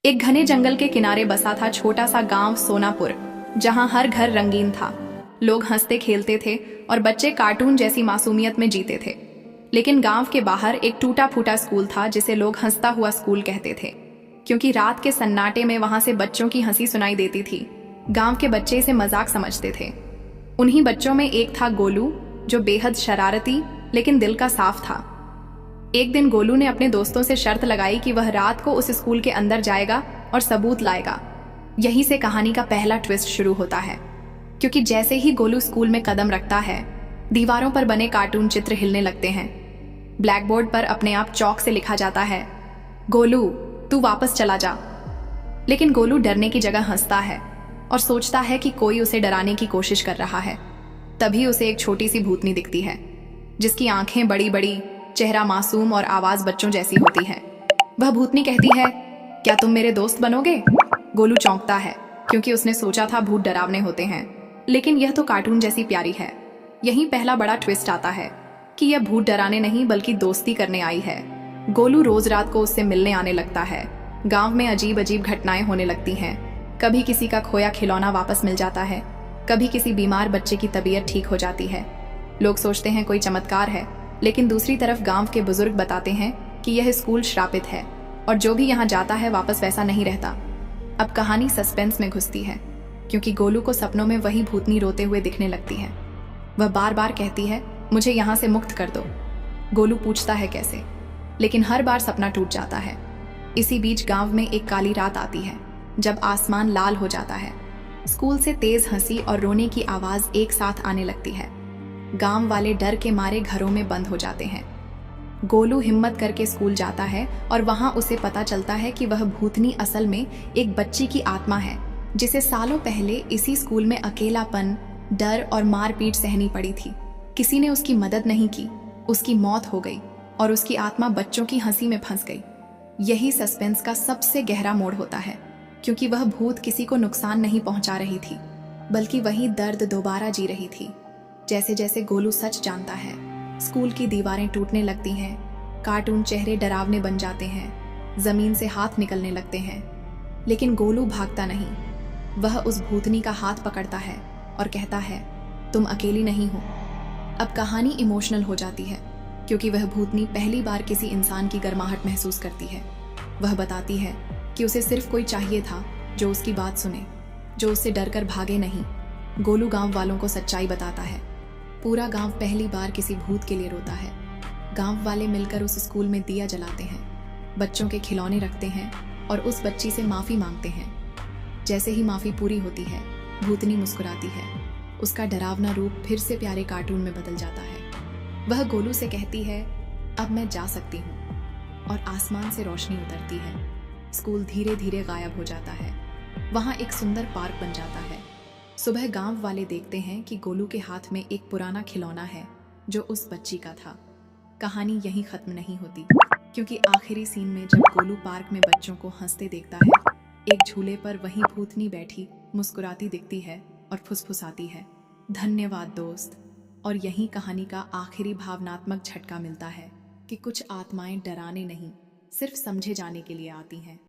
एक घने जंगल के किनारे बसा था छोटा सा गांव सोनापुर, जहां हर घर रंगीन था। लोग हंसते खेलते थे और बच्चे कार्टून जैसी मासूमियत में जीते थे। लेकिन गांव के बाहर एक टूटा फूटा स्कूल था जिसे लोग हंसता हुआ स्कूल कहते थे, क्योंकि रात के सन्नाटे में वहां से बच्चों की हंसी सुनाई देती थी। गांव के बच्चे इसे मजाक समझते थे। उन्हीं बच्चों में एक था गोलू, जो बेहद शरारती लेकिन दिल का साफ था। एक दिन गोलू ने अपने दोस्तों से शर्त लगाई कि वह रात को उस स्कूल के अंदर जाएगा और सबूत लाएगा। यहीं से कहानी का पहला ट्विस्ट शुरू होता है, क्योंकि जैसे ही गोलू स्कूल में कदम रखता है, दीवारों पर बने कार्टून चित्र हिलने लगते हैं। ब्लैक बोर्ड पर अपने आप चौक से लिखा जाता है, गोलू तू वापस चला जा। लेकिन गोलू डरने की जगह हंसता है और सोचता है कि कोई उसे डराने की कोशिश कर रहा है। तभी उसे एक छोटी सी भूतनी दिखती है, जिसकी आंखें बड़ी बड़ी, चेहरा मासूम और आवाज बच्चों जैसी होती है। वह भूतनी कहती है, क्या तुम मेरे दोस्त बनोगे? गोलू चौंकता है, क्योंकि उसने सोचा था भूत डरावने होते हैं, लेकिन यह तो कार्टून जैसी प्यारी है। यहीं पहला बड़ा ट्विस्ट आता है कि यह भूत डराने नहीं बल्कि दोस्ती करने आई है। गोलू रोज रात को उससे मिलने आने लगता है। गांव में अजीब अजीब घटनाएं होने लगती हैं। कभी किसी का खोया खिलौना वापस मिल जाता है, कभी किसी बीमार बच्चे की तबीयत ठीक हो जाती है। लोग सोचते हैं कोई चमत्कार है, लेकिन दूसरी तरफ गांव के बुजुर्ग बताते हैं कि यह स्कूल श्रापित है और जो भी यहाँ जाता है वापस वैसा नहीं रहता। अब कहानी सस्पेंस में घुसती है, क्योंकि गोलू को सपनों में वही भूतनी रोते हुए दिखने लगती है। वह बार बार कहती है, मुझे यहाँ से मुक्त कर दो। गोलू पूछता है कैसे, लेकिन हर बार सपना टूट जाता है। इसी बीच गांव में एक काली रात आती है, जब आसमान लाल हो जाता है। स्कूल से तेज हंसी और रोने की आवाज एक साथ आने लगती है। गांव वाले डर के मारे घरों में बंद हो जाते हैं। गोलू हिम्मत करके स्कूल जाता है और वहां उसे पता चलता है कि वह भूतनी असल में एक बच्ची की आत्मा है, जिसे सालों पहले इसी स्कूल में अकेलापन, डर और मारपीट सहनी पड़ी थी। किसी ने उसकी मदद नहीं की, उसकी मौत हो गई और उसकी आत्मा बच्चों की हंसी में फंस गई। यही सस्पेंस का सबसे गहरा मोड़ होता है, क्योंकि वह भूत किसी को नुकसान नहीं पहुंचा रही थी, बल्कि वही दर्द दोबारा जी रही थी। जैसे जैसे गोलू सच जानता है, स्कूल की दीवारें टूटने लगती हैं, कार्टून चेहरे डरावने बन जाते हैं, जमीन से हाथ निकलने लगते हैं। लेकिन गोलू भागता नहीं। वह उस भूतनी का हाथ पकड़ता है और कहता है, तुम अकेली नहीं हो। अब कहानी इमोशनल हो जाती है, क्योंकि वह भूतनी पहली बार किसी इंसान की गर्माहट महसूस करती है। वह बताती है कि उसे सिर्फ कोई चाहिए था जो उसकी बात सुने, जो उससे डरकर भागे नहीं। गोलू गांव वालों को सच्चाई बताता है। पूरा गांव पहली बार किसी भूत के लिए रोता है। गांव वाले मिलकर उस स्कूल में दिया जलाते हैं, बच्चों के खिलौने रखते हैं और उस बच्ची से माफी मांगते हैं। जैसे ही माफी पूरी होती है, भूतनी मुस्कुराती है। उसका डरावना रूप फिर से प्यारे कार्टून में बदल जाता है। वह गोलू से कहती है, अब मैं जा सकती हूँ, और आसमान से रोशनी उतरती है। स्कूल धीरे धीरे गायब हो जाता है। वहां एक सुंदर पार्क बन जाता है। सुबह गांव वाले देखते हैं कि गोलू के हाथ में एक पुराना खिलौना है, जो उस बच्ची का था। कहानी यहीं खत्म नहीं होती, क्योंकि आखिरी सीन में जब गोलू पार्क में बच्चों को हंसते देखता है, एक झूले पर वही भूतनी बैठी मुस्कुराती दिखती है और फुसफुसाती है, धन्यवाद दोस्त। और यहीं कहानी का आखिरी भावनात्मक झटका मिलता है कि कुछ आत्माएं डराने नहीं, सिर्फ समझे जाने के लिए आती हैं।